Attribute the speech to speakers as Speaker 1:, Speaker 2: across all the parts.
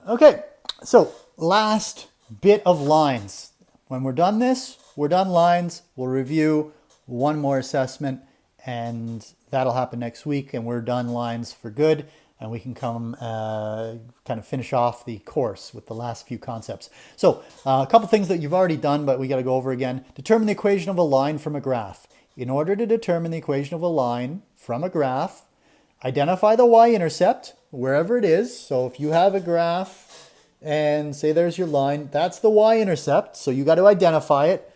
Speaker 1: Okay, so last bit of lines. When we're done this, we're done lines. We'll review one more assessment, and that'll happen next week, and we're done lines for good, and we can come kind of finish off the course with the last few concepts. So a couple things that you've already done, but we got to go over again. Determine the equation of a line from a graph. In order to determine the equation of a line from a graph, identify the y-intercept wherever it is. So if you have a graph and say there's your line, that's the y-intercept. So you got to identify it,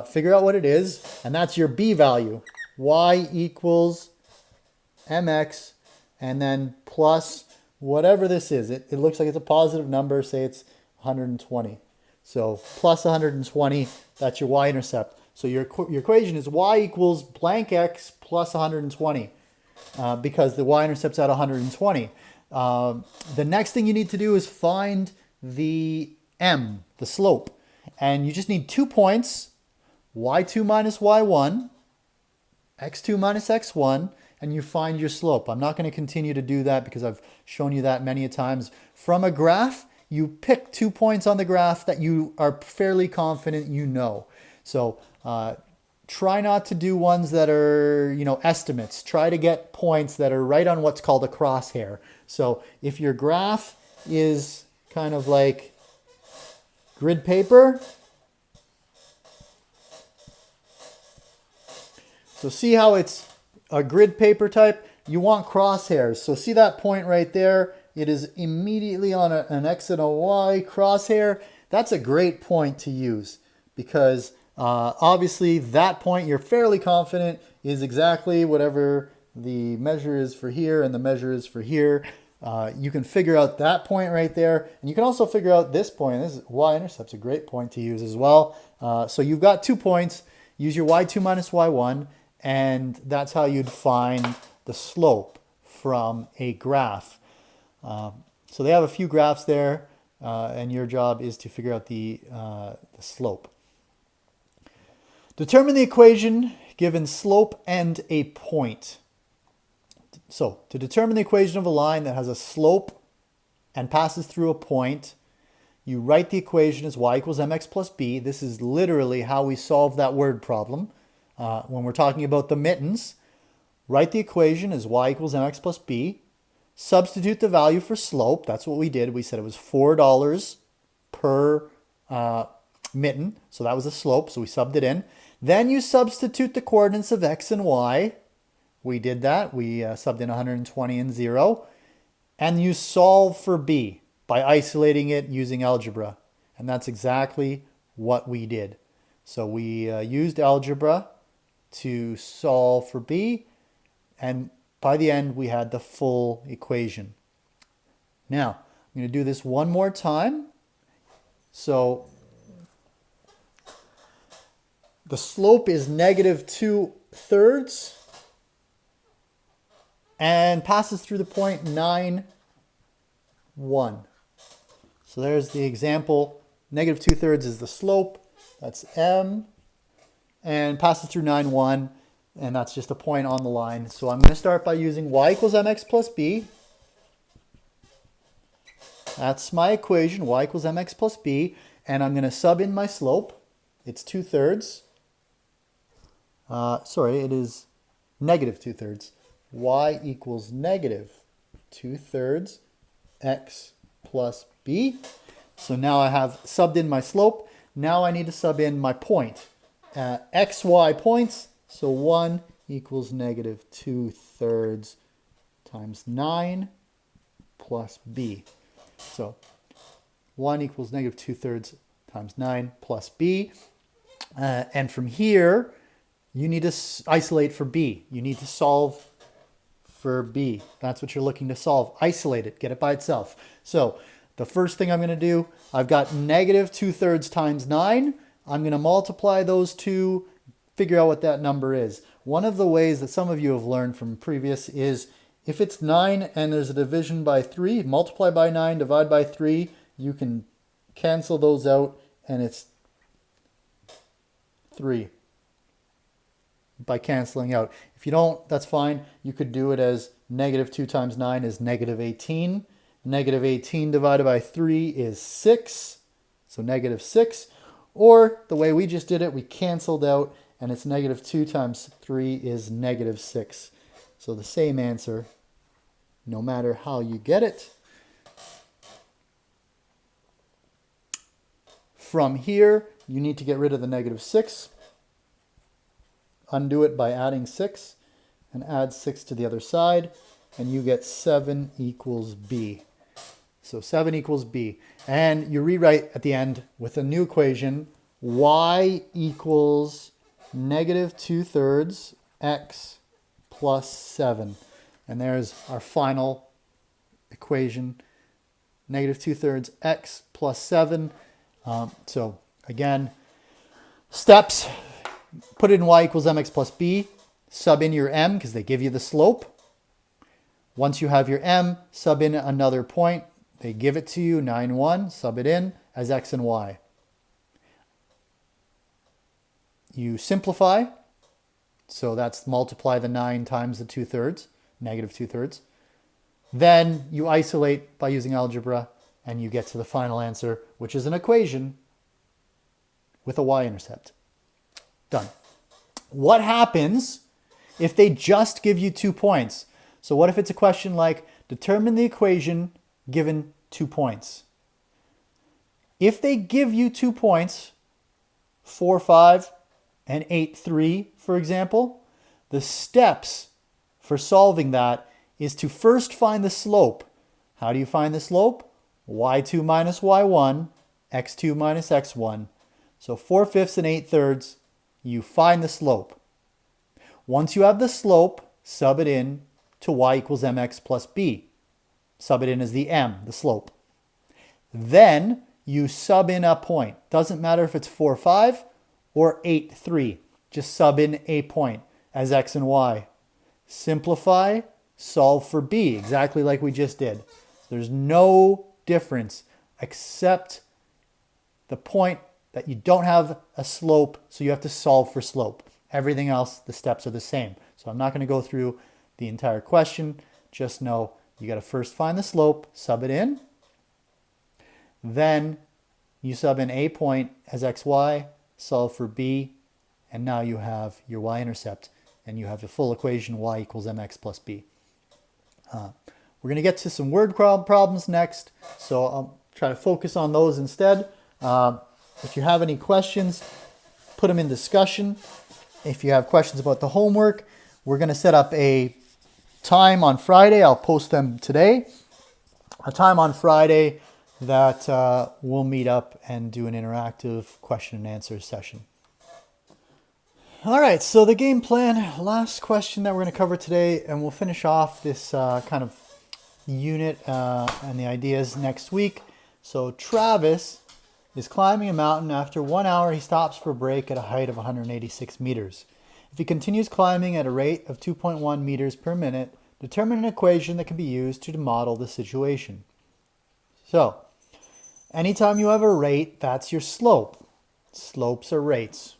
Speaker 1: figure out what it is, and that's your b value. Y equals mx, and then plus whatever this is. It looks like it's a positive number. Say it's 120. So plus 120, that's your y-intercept. So your equation is y equals blank x plus 120 because the y-intercept's at 120. The next thing you need to do is find the m, the slope. And you just need 2 points, y2 minus y1, x2 minus x1, and you find your slope. I'm not going to continue to do that because I've shown you that many times. From a graph, you pick 2 points on the graph that you are fairly confident you know. So try not to do ones that are, estimates. Try to get points that are right on what's called a crosshair. So if your graph is kind of like grid paper, so see how it's a grid paper type? You want crosshairs. So see that point right there? It is immediately on an X and a Y crosshair. That's a great point to use because obviously that point you're fairly confident is exactly whatever the measure is for here and the measure is for here. You can figure out that point right there, and you can also figure out this point. This y-intercept's a great point to use as well. So you've got 2 points. Use your y2 minus y1, and that's how you'd find the slope from a graph. So they have a few graphs there, and your job is to figure out the slope. Determine the equation given slope and a point. So to determine the equation of a line that has a slope and passes through a point, you write the equation as y equals mx plus b. This is literally how we solve that word problem. When we're talking about the mittens, write the equation as y equals mx plus b. Substitute the value for slope. That's what we did. We said it was $4 per mitten. So that was the slope. So we subbed it in. Then you substitute the coordinates of x and y. We did that. We subbed in 120 and 0. And you solve for b by isolating it using algebra. And that's exactly what we did. So we used algebra to solve for b. And by the end, we had the full equation. Now, I'm going to do this one more time. So the slope is negative 2/3 and passes through the point 9, 1. So there's the example. Negative 2/3 is the slope. That's m. And passes through 9, 1. And that's just a point on the line. So I'm going to start by using y equals mx plus b. That's my equation, y equals mx plus b. And I'm going to sub in my slope. It's 2/3. Sorry, it is negative 2/3. Y equals negative 2/3 x plus b. So now I have subbed in my slope. Now I need to sub in my point. X, y points. So 1 equals negative 2/3 times 9 plus b. So 1 equals negative 2/3 times 9 plus b. And from here, you need to isolate for b. You need to solve for b. That's what you're looking to solve. Isolate it. Get it by itself. So the first thing I'm going to do, I've got negative 2/3 times 9. I'm going to multiply those two, figure out what that number is. One of the ways that some of you have learned from previous is if it's 9 and there's a division by 3, multiply by 9, divide by 3, you can cancel those out and it's 3 by canceling out. If you don't, that's fine. You could do it as negative 2 times 9 is negative 18. Negative 18 divided by 3 is 6, so negative 6. Or the way we just did it, we canceled out, and it's negative 2 times 3 is negative 6. So the same answer, no matter how you get it. From here, you need to get rid of the negative 6. Undo it by adding 6, and add 6 to the other side, and you get 7 equals B. So 7 equals B. And you rewrite at the end with a new equation, y equals negative 2/3 x plus 7. And there's our final equation, negative 2/3 x plus 7. So again, steps, put it in y equals mx plus b, sub in your m because they give you the slope. Once you have your m, sub in another point. They give it to you, 9, 1, sub it in as x and y. You simplify, so that's multiply the 9 times the 2/3, negative 2/3. Then you isolate by using algebra, and you get to the final answer, which is an equation with a y-intercept. Done. What happens if they just give you 2 points? So what if it's a question like, determine the equation given 2 points? If they give you 2 points, 4, 5, and 8, 3, for example, the steps for solving that is to first find the slope. How do you find the slope? y2 minus y1, x2 minus x1. So 4/5 and 8/3, you find the slope. Once you have the slope, sub it in to y equals mx plus b. Sub it in as the m, the slope. Then you sub in a point. Doesn't matter if it's 4, 5 or 8, 3. Just sub in a point as x and y. Simplify, solve for b, exactly like we just did. There's no difference except the point that you don't have a slope, so you have to solve for slope. Everything else, the steps are the same. So I'm not going to go through the entire question. Just know you got to first find the slope, sub it in. Then you sub in a point as xy, solve for b, and now you have your y-intercept, and you have the full equation y equals mx plus b. We're going to get to some word problems next, so I'll try to focus on those instead. If you have any questions, put them in discussion. If you have questions about the homework, we're going to set up a time on Friday. I'll post them today. A time on Friday that we'll meet up and do an interactive question and answer session. All right, so the game plan, last question that we're going to cover today, and we'll finish off this kind of unit and the ideas next week. So Travis is climbing a mountain. After 1 hour, he stops for a break at a height of 186 meters. If he continues climbing at a rate of 2.1 meters per minute, determine an equation that can be used to model the situation. So, anytime you have a rate, that's your slope. Slopes are rates.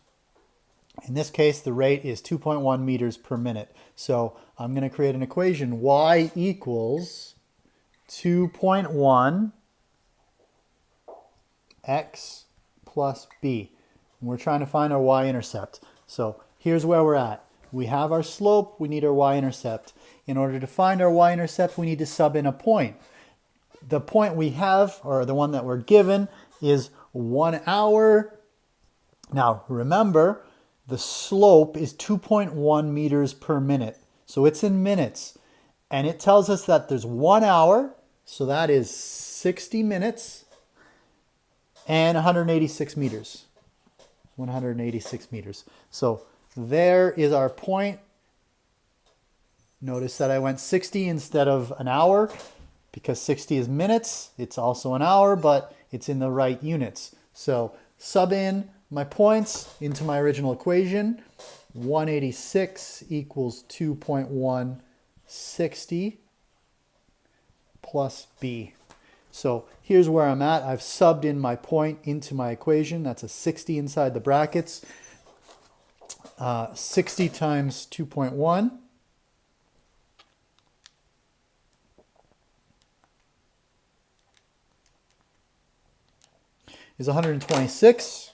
Speaker 1: In this case, the rate is 2.1 meters per minute. So I'm going to create an equation, y equals 2.1 x plus b. And we're trying to find our y-intercept. So here's where we're at. We have our slope, we need our y-intercept. In order to find our y-intercept, we need to sub in a point. The point we have, or the one that we're given, is 1 hour. Now remember, the slope is 2.1 meters per minute. So it's in minutes. And it tells us that there's 1 hour, so that is 60 minutes, and 186 meters. 186 meters. So there is our point. Notice that I went 60 instead of an hour because 60 is minutes. It's also an hour, but it's in the right units. So sub in my points into my original equation. 186 equals 2.160 plus b. So here's where I'm at. I've subbed in my point into my equation. That's a 60 inside the brackets. 60 times 2.1. is 126.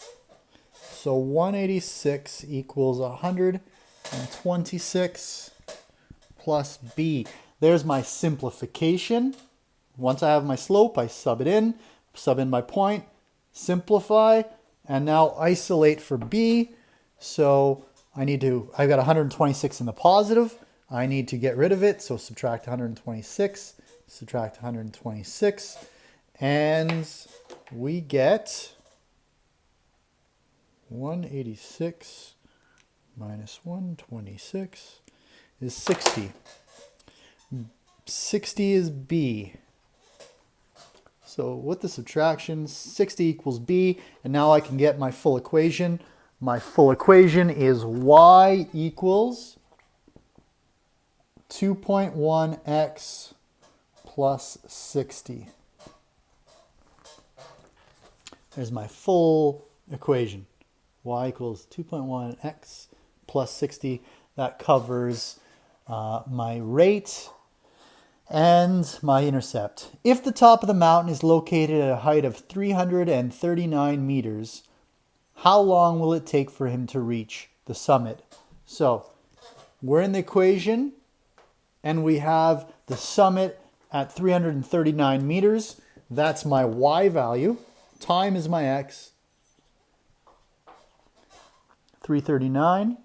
Speaker 1: So 186 equals 126 plus b. There's my simplification. Once I have my slope, I sub in my point, simplify, and now isolate for b. So I've got 126 in the positive. I need to get rid of it. So subtract 126, subtract 126, and we get 186 minus 126 is 60. 60 is b. So with the subtraction, 60 equals b, and now I can get my full equation. My full equation is y equals 2.1x plus 60. There's my full equation. Y equals 2.1x plus 60. That covers my rate and my intercept. If the top of the mountain is located at a height of 339 meters, how long will it take for him to reach the summit? So we're in the equation and we have the summit at 339 meters. That's my y value. Time is my x. 339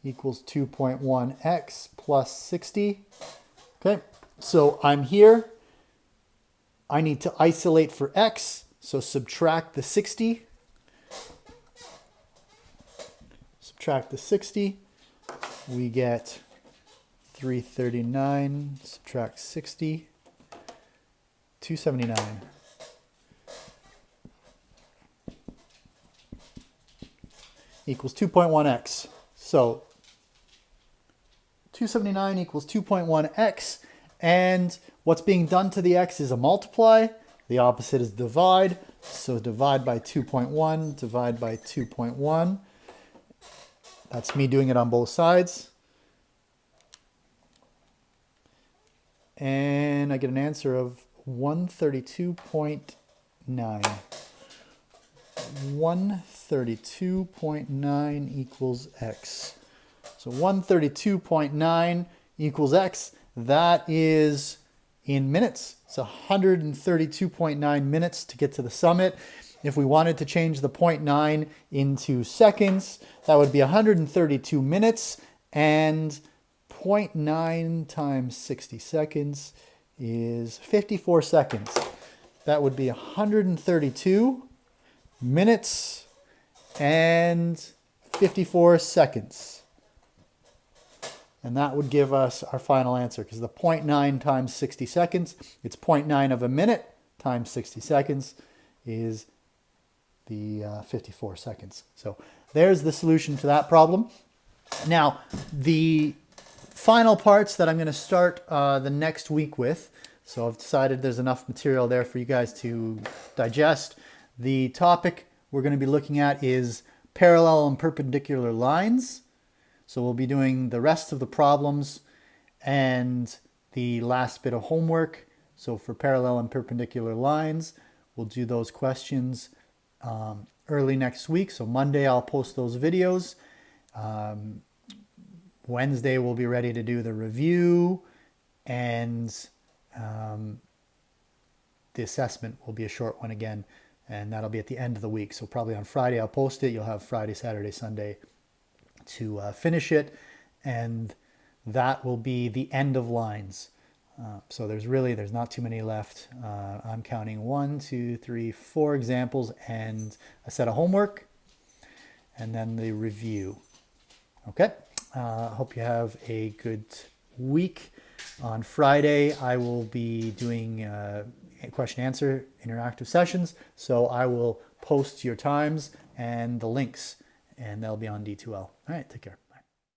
Speaker 1: equals 2.1x plus 60. Okay, so I'm here. I need to isolate for x, so subtract the 60. Subtract the 60. We get 339, subtract 60, 279. Equals 2.1x. So 279 equals 2.1x, and what's being done to the x is a multiply. The opposite is divide. So divide by 2.1, divide by 2.1. That's me doing it on both sides. And I get an answer of 132.9. 132.9 equals x. So 132.9 equals x. That is in minutes. It's 132.9 minutes to get to the summit. If we wanted to change the 0.9 into seconds, that would be 132 minutes, and 0.9 times 60 seconds is 54 seconds. That would be 132 minutes and 54 seconds. And that would give us our final answer, because the 0.9 times 60 seconds, it's 0.9 of a minute times 60 seconds is the 54 seconds. So there's the solution to that problem. Now, the final parts that I'm going to start the next week with, so I've decided there's enough material there for you guys to digest. The topic we're going to be looking at is parallel and perpendicular lines. So we'll be doing the rest of the problems and the last bit of homework. So for parallel and perpendicular lines, we'll do those questions early next week. So Monday I'll post those videos. Wednesday we'll be ready to do the review, and the assessment will be a short one again, and that'll be at the end of the week. So probably on Friday I'll post it. You'll have Friday, Saturday, Sunday to finish it, and that will be the end of lines. So there's not too many left. I'm counting 1, 2, 3, 4 examples and a set of homework, and then the review. Okay, hope you have a good week. On Friday, I will be doing question answer interactive sessions, so I will post your times and the links, and they'll be on D2L. All right, take care.